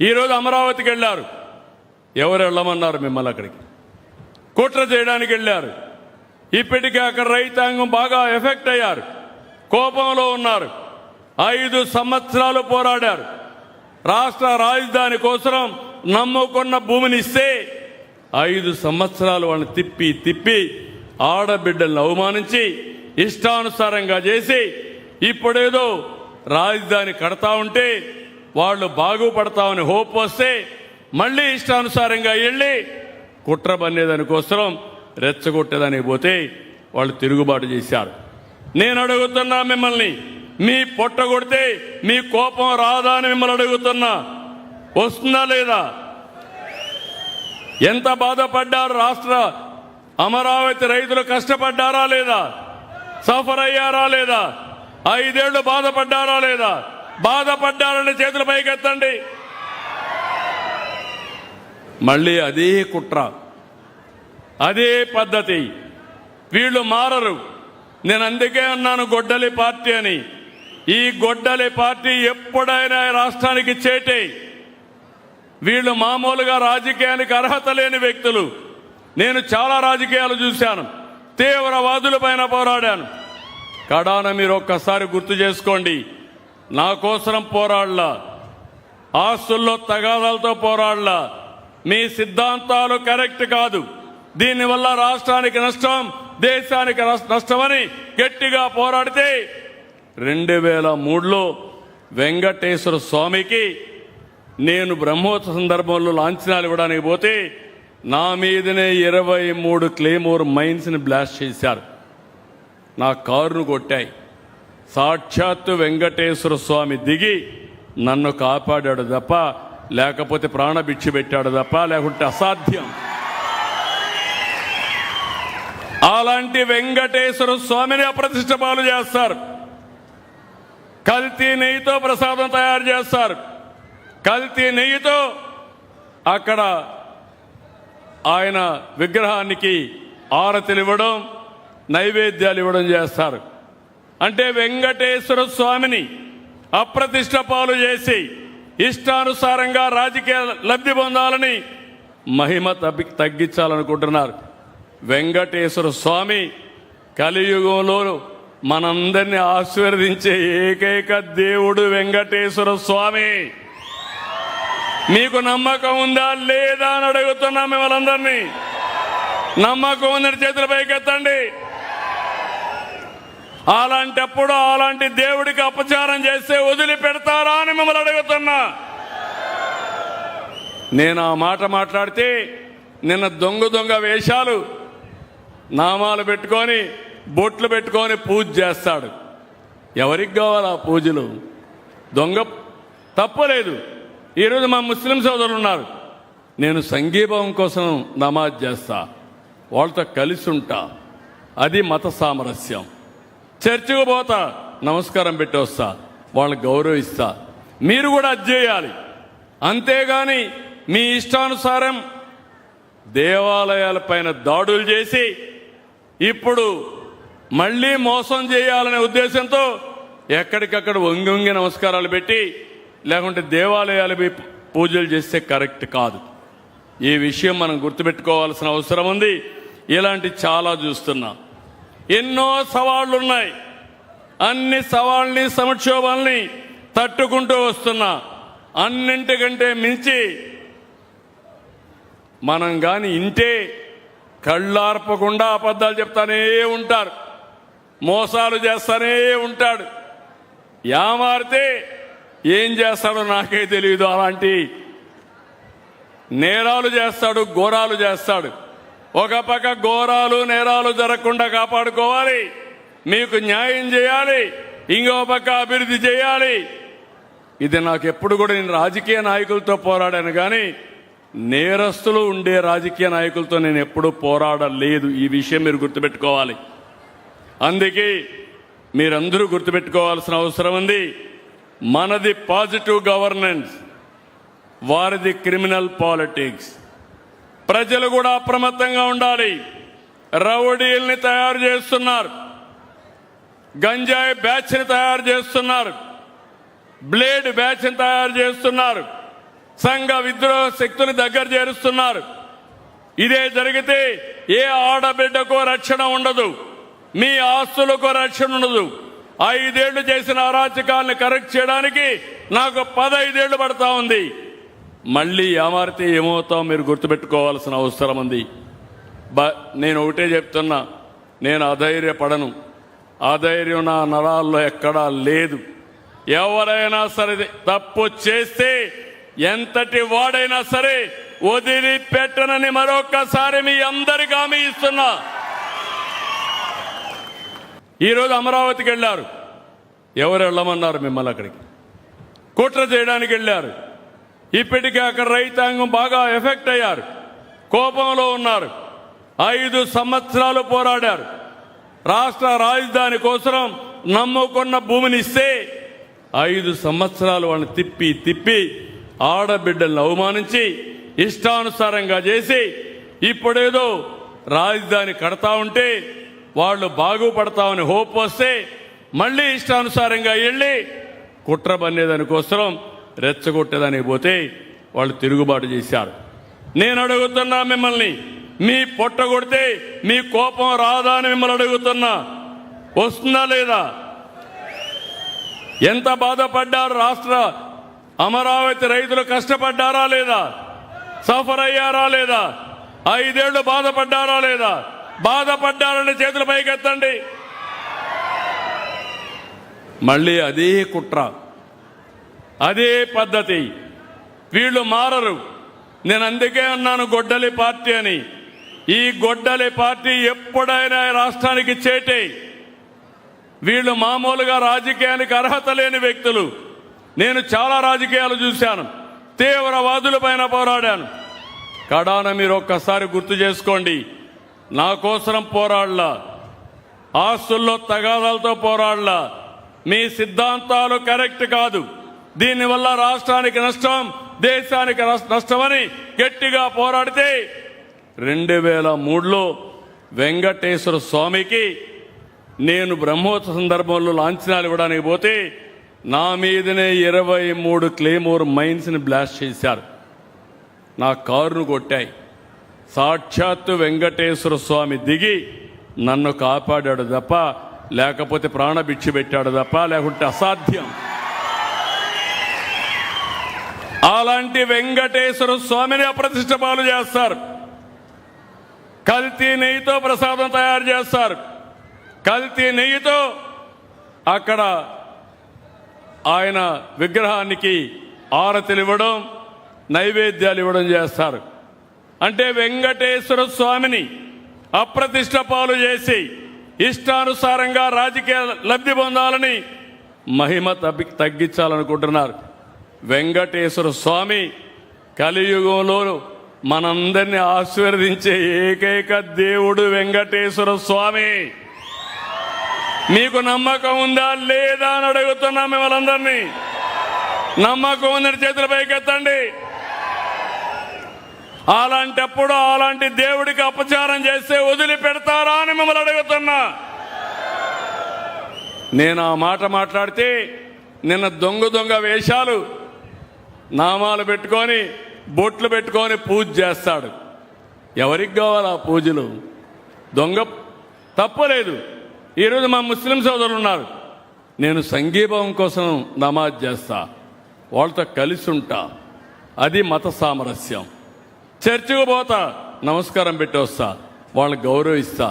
ఈరోజు అమరావతికి వెళ్ళారు. ఎవరు వెళ్ళమన్నారు మిమ్మల్ని? అక్కడికి కుట్ర చేయడానికి వెళ్ళారు. ఇప్పటికే అక్కడ రైతాంగం బాగా ఎఫెక్ట్ అయ్యారు, కోపంలో ఉన్నారు. 5 సంవత్సరాలు పోరాడారు. రాష్ట్ర రాజధాని కోసం నమ్ముకున్న భూమిని ఇస్తే 5 సంవత్సరాలు వాళ్ళని తిప్పి తిప్పి ఆడబిడ్డలను అవమానించి ఇష్టానుసారంగా చేసి ఇప్పుడేదో రాజధాని కడతా ఉంటే వాళ్ళు బాగుపడతామని హోప్ వస్తే మళ్ళీ ఇష్టానుసారంగా వెళ్ళి కుట్ర బన్నేదానికోసం రెచ్చగొట్టేదానికి పోతే వాళ్ళు తిరుగుబాటు చేశారు. నేను అడుగుతున్నా మిమ్మల్ని, మీ పొట్ట కొడితే మీ కోపం రాదా అని మిమ్మల్ని అడుగుతున్నా. వస్తుందా లేదా? ఎంత బాధపడ్డారు? రాష్ట్ర అమరావతి రైతులు కష్టపడ్డారా లేదా? సఫర్ అయ్యారా లేదా? 5 ఏళ్లు బాధపడ్డారా లేదా? బాధపడ్డారని చేతుల పైకెత్తండి. మళ్ళీ అదే కుట్ర, అదే పద్ధతి. వీళ్ళు మారరు. నేను అందుకే అన్నాను గొడ్డలి పార్టీ అని. ఈ గొడ్డలి పార్టీ ఎప్పుడైనా రాష్ట్రానికి చేటే. వీళ్ళు మామూలుగా రాజకీయానికి అర్హత లేని వ్యక్తులు. నేను చాలా రాజకీయాలు చూశాను, తీవ్రవాదుల పైన పోరాడాను. కడాన మీరు ఒక్కసారి గుర్తు చేసుకోండి. నా కోసం పోరాడలా, ఆస్తుల్లో తగాదాలతో పోరాడలా. మీ సిద్ధాంతాలు కరెక్ట్ కాదు, దీనివల్ల రాష్ట్రానికి నష్టం, దేశానికి నష్టమని గట్టిగా పోరాడితే 2003లో వెంకటేశ్వర స్వామికి నేను బ్రహ్మోత్సవ సందర్భంలో లాంఛనాలు ఇవ్వడానికి పోతే నా మీదనే 23 క్లేమోర్ మైన్స్ని బ్లాస్ట్ చేశారు. నా కారును కొట్టాయి. సాక్షాత్తు వెంకటేశ్వర స్వామి దిగి నన్ను కాపాడాడు తప్ప, లేకపోతే ప్రాణభిక్ష పెట్టాడు తప్ప, లేకుంటే అసాధ్యం. అలాంటి వెంకటేశ్వర స్వామిని అప్రతిష్ట పాలు చేస్తారు. కల్తీ నెయ్యితో ప్రసాదం తయారు చేస్తారు. కల్తీ నెయ్యితో అక్కడ ఆయన విగ్రహానికి ఆరతులు ఇవ్వడం, నైవేద్యాలు ఇవ్వడం చేస్తారు. అంటే వెంకటేశ్వర స్వామిని అప్రతిష్ట పాలు చేసి ఇష్టానుసారంగా రాజకీయ లబ్ధి పొందాలని మహిమ తగ్గించాలనుకుంటున్నారు. వెంకటేశ్వర స్వామి కలియుగంలో మనందరినీ ఆశీర్వదించే ఏకైక దేవుడు వెంకటేశ్వర స్వామి. మీకు నమ్మకం ఉందా లేదా అని అడుగుతున్నా మిమ్మల్ని అందరినీ. నమ్మకం ఉందని చేతుల పైకెత్తండి. అలాంటప్పుడు అలాంటి దేవుడికి అపచారం చేస్తే వదిలిపెడతారా అని మిమ్మల్ని అడుగుతున్నా. నేను ఆ మాట మాట్లాడితే నిన్న దొంగ వేషాలు, నామాలు పెట్టుకొని బొట్లు పెట్టుకొని పూజ చేస్తాడు. ఎవరికి కావాలి ఆ పూజలు? దొంగ తప్పలేదు. ఈరోజు మా ముస్లిం సోదరులు ఉన్నారు. నేను సంఘీభావం కోసం నమాజ్ చేస్తా, వాళ్ళతో కలిసి ఉంటా, అది మత సామరస్యం. చర్చికి పోతా, నమస్కారం పెట్టి వస్తా, వాళ్ళని గౌరవిస్తా. మీరు కూడా అది చేయాలి. అంతేగాని మీ ఇష్టానుసారం దేవాలయాలపైన దాడులు చేసి ఇప్పుడు మళ్ళీ మోసం చేయాలనే ఉద్దేశంతో ఎక్కడికక్కడ వంగి నమస్కారాలు పెట్టి, లేకుంటే దేవాలయాలు పూజలు చేస్తే కరెక్ట్ కాదు. ఈ విషయం మనం గుర్తుపెట్టుకోవాల్సిన అవసరం ఉంది. ఇలాంటి చాలా చూస్తున్నాం. ఎన్నో సవాళ్లున్నాయి. అన్ని సవాళ్ళని, సంక్షోభాలని తట్టుకుంటూ వస్తున్నా. అన్నింటికంటే మించి మనం గాని ఇంటే కళ్ళార్పకుండా అబద్ధాలు చెప్తానే ఉంటారు, మోసాలు చేస్తానే ఉంటాడు. యామారితే ఏం చేస్తాడో నాకే తెలియదు. అలాంటి నేరాలు చేస్తాడు, ఘోరాలు చేస్తాడు. ఒక పక్క ఘోరాలు నేరాలు జరగకుండా కాపాడుకోవాలి, మీకు న్యాయం చేయాలి, ఇంకో పక్క అభివృద్ధి చేయాలి. ఇది నాకు ఎప్పుడు కూడా, నేను రాజకీయ నాయకులతో పోరాడాను కానీ నేరస్తులు ఉండే రాజకీయ నాయకులతో నేను ఎప్పుడూ పోరాడలేదు. ఈ విషయం మీరు గుర్తుపెట్టుకోవాలి. అందుకే మీరందరూ గుర్తుపెట్టుకోవాల్సిన అవసరం ఉంది. మనది పాజిటివ్ గవర్నెన్స్, వారిది క్రిమినల్ పాలిటిక్స్. ప్రజలు కూడా అప్రమత్తంగా ఉండాలి. రౌడీల్ని తయారు చేస్తున్నారు, గంజాయి బ్యాచ్ని తయారు చేస్తున్నారు, బ్లేడ్ బ్యాచ్ని తయారు చేస్తున్నారు. సంఘ విద్రోహ శక్తుని దగ్గర చేరుస్తున్నారు. ఇదే జరిగితే ఏ ఆడబిడ్డకో రక్షణ ఉండదు, మీ ఆస్తులకు రక్షణ ఉండదు. 5 ఏళ్లు చేసిన అరాచకాలను కరెక్ట్ చేయడానికి నాకు 15 ఏళ్లు పడతా ఉంది. మళ్ళీ ఏమారితే ఏమవుతాం మీరు గుర్తుపెట్టుకోవాల్సిన అవసరం ఉంది. నేను ఒకటే చెప్తున్నా, నేను అధైర్యపడను. అధైర్యం నా నరాల్లో ఎక్కడా లేదు. ఎవరైనా సరే తప్పు చేస్తే ఎంతటి వాడైనా సరే వదిలిపెట్టనని మరొక్కసారి మీ అందరికీ హామీ ఇస్తున్నా. ఈరోజు అమరావతికి వెళ్ళారు. ఎవరు వెళ్ళమన్నారు మిమ్మల్ని? అక్కడికి కుట్ర చేయడానికి వెళ్ళారు. ఇప్పటికే అక్కడ రైతాంగం బాగా ఎఫెక్ట్ అయ్యారు, కోపంలో ఉన్నారు. 5 సంవత్సరాలు పోరాడారు. రాష్ట్ర రాజధాని కోసం నమ్ముకున్న భూమిని ఇస్తే 5 సంవత్సరాలు వాళ్ళని తిప్పి ఆడబిడ్డలను అవమానించి ఇష్టానుసారంగా చేసి ఇప్పుడేదో రాజధాని కడతా ఉంటే వాళ్ళు బాగుపడతామని హోప్ వస్తే మళ్ళీ ఇష్టానుసారంగా వెళ్ళి కుట్ర పన్నేదానికోసం రెచ్చగొట్టేదానికి పోతే వాళ్ళు తిరుగుబాటు చేశారు. నేను అడుగుతున్నా మిమ్మల్ని, మీ పొట్ట కొడితే మీ కోపం రాదా అని మిమ్మల్ని అడుగుతున్నా. వస్తుందా లేదా? ఎంత బాధపడ్డారు రాష్ట్ర అమరావతి రైతులు? కష్టపడ్డారా లేదా? సఫర్ అయ్యారా లేదా? 5 ఏళ్లు బాధపడ్డారా లేదా? బాధపడ్డారని చేతుల పైకెత్తండి. మళ్ళీ అదే కుట్ర, అదే పద్ధతి. వీళ్ళు మారరు. నేను అందుకే అన్నాను గొడ్డలి పార్టీ అని. ఈ గొడ్డలి పార్టీ ఎప్పుడైనా రాష్ట్రానికి చేటే. వీళ్ళు మామూలుగా రాజకీయానికి అర్హత లేని వ్యక్తులు. నేను చాలా రాజకీయాలు చూశాను, తీవ్రవాదుల పైన పోరాడాను. కడాన మీరు ఒక్కసారి గుర్తు చేసుకోండి, నా కోసం పోరాడలా, ఆస్తుల్లో తగాదాలతో పోరాడలా. మీ సిద్ధాంతాలు కరెక్ట్ కాదు, దీనివల్ల రాష్ట్రానికి నష్టం, దేశానికి నష్టమని గట్టిగా పోరాడితే 2003లో వెంకటేశ్వర స్వామికి నేను బ్రహ్మోత్సవ సందర్భంలో లాంఛనాలు ఇవ్వడానికి పోతే నా మీదనే 23 క్లేమోర్ మైన్స్ని బ్లాస్ట్ చేశారు. నా కారును కొట్టాయి. సాక్షాత్తు వెంకటేశ్వర స్వామి దిగి నన్ను కాపాడాడు తప్ప, లేకపోతే ప్రాణభిక్ష పెట్టాడు తప్ప, లేకుంటే అసాధ్యం. అలాంటి వెంకటేశ్వర స్వామిని అప్రతిష్ట పాలు చేస్తారు. కల్తీ నెయ్యితో ప్రసాదం తయారు చేస్తారు. కల్తీ నెయ్యితో అక్కడ ఆయన విగ్రహానికి ఆరతులు ఇవ్వడం, నైవేద్యాలు ఇవ్వడం చేస్తారు. అంటే వెంకటేశ్వర స్వామిని అప్రతిష్ట పాలు చేసి ఇష్టానుసారంగా రాజకీయ లబ్ధి పొందాలని మహిమ తగ్గించాలనుకుంటున్నారు. వెంకటేశ్వర స్వామి కలియుగంలో మనందరినీ ఆశీర్వదించే ఏకైక దేవుడు వెంకటేశ్వర స్వామి. మీకు నమ్మకం ఉందా లేదా అని అడుగుతున్నా మిమ్మల్ని అందరినీ. నమ్మకం ఉందని చేతుల పైకెత్తండి. అలాంటప్పుడు అలాంటి దేవుడికి అపచారం చేస్తే వదిలిపెడతారా అని మిమ్మల్ని అడుగుతున్నా. నేను ఆ మాట మాట్లాడితే నిన్న దొంగ వేషాలు, నామాలు పెట్టుకొని బొట్లు పెట్టుకొని పూజ చేస్తాడు. ఎవరికి కావాలి ఆ పూజలు? దొంగ తప్పలేదు. ఈరోజు మా ముస్లిం సోదరులు ఉన్నారు, నేను సంఘీభావం కోసం నమాజ్ చేస్తా, వాళ్ళతో కలిసి ఉంటా, అది మత సామరస్యం. చర్చికి పోతా, నమస్కారం పెట్టి వస్తా, వాళ్ళని గౌరవిస్తా.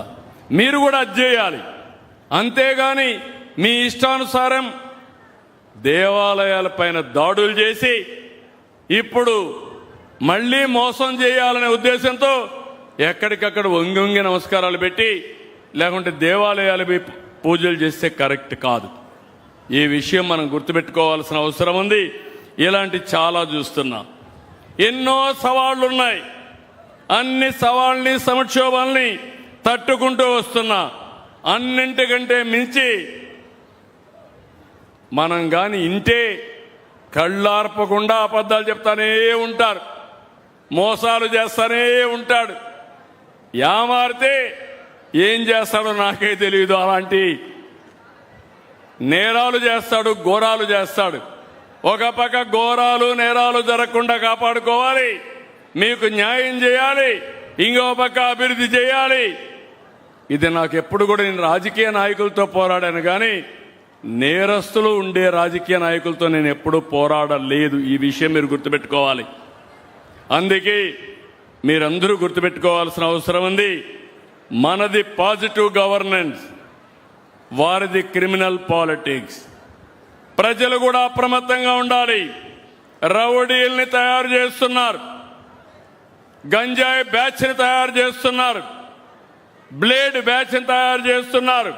మీరు కూడా అది చేయాలి. అంతేగాని మీ ఇష్టానుసారం దేవాలయాలపైన దాడులు చేసి ఇప్పుడు మళ్ళీ మోసం చేయాలనే ఉద్దేశంతో ఎక్కడికక్కడ వంగి నమస్కారాలు పెట్టి, లేకుంటే దేవాలయాలు పూజలు చేస్తే కరెక్ట్ కాదు. ఈ విషయం మనం గుర్తుపెట్టుకోవాల్సిన అవసరం ఉంది. ఇలాంటి చాలా చూస్తున్నాం. ఎన్నో సవాళ్లున్నాయి. అన్ని సవాళ్ళని, సంక్షోభాలని తట్టుకుంటూ వస్తున్నా. అన్నింటికంటే మించి మనం గాని ఇంటే కళ్ళార్పకుండా అబద్ధాలు చెప్తానే ఉంటారు, మోసాలు చేస్తానే ఉంటాడు. యామారితే ఏం చేస్తాడో నాకే తెలియదు. అలాంటి నేరాలు చేస్తాడు, ఘోరాలు చేస్తాడు. ఒక పక్క ఘోరాలు నేరాలు జరగకుండా కాపాడుకోవాలి, మీకు న్యాయం చేయాలి, ఇంకో పక్క అభివృద్ధి చేయాలి. ఇది నాకు ఎప్పుడు కూడా నేను రాజకీయ నాయకులతో పోరాడాను కానీ నేరస్తులు ఉండే రాజకీయ నాయకులతో నేను ఎప్పుడూ పోరాడలేదు. ఈ విషయం మీరు గుర్తుపెట్టుకోవాలి. అందుకే మీరందరూ గుర్తుపెట్టుకోవాల్సిన అవసరం ఉంది. మనది పాజిటివ్ గవర్నెన్స్, వారిది క్రిమినల్ పాలిటిక్స్. ప్రజలు కూడా అప్రమత్తంగా ఉండాలి. రౌడీల్ని తయారు చేస్తున్నారు, గంజాయి బ్యాచ్ని తయారు చేస్తున్నారు, బ్లేడ్ బ్యాచ్ని తయారు చేస్తున్నారు,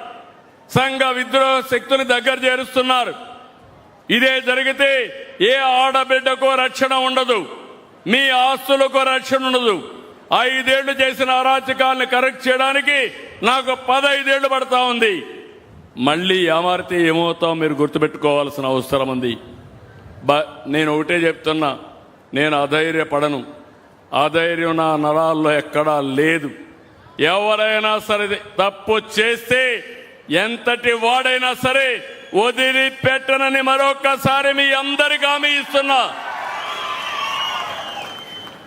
సంఘ విద్రోహ శక్తుని దగ్గర చేరుస్తున్నారు. ఇదే జరిగితే ఏ ఆడబిడ్డకో రక్షణ ఉండదు, మీ ఆస్తులకు రక్షణ ఉండదు. 5 ఏళ్లు చేసిన అరాచకాలను కరెక్ట్ చేయడానికి నాకు 15 ఏళ్లు పడతా ఉంది. మళ్ళీ ఏమారితే ఏమవుతాం మీరు గుర్తుపెట్టుకోవాల్సిన అవసరం ఉంది. నేను ఒకటే చెప్తున్నా, నేను అధైర్యపడను. అధైర్యం నా నరాల్లో ఎక్కడా లేదు. ఎవరైనా సరే తప్పు చేస్తే ఎంతటి వాడైనా సరే వదిలిపెట్టనని మరొక్కసారి మీ అందరికీ హామీ ఇస్తున్నా.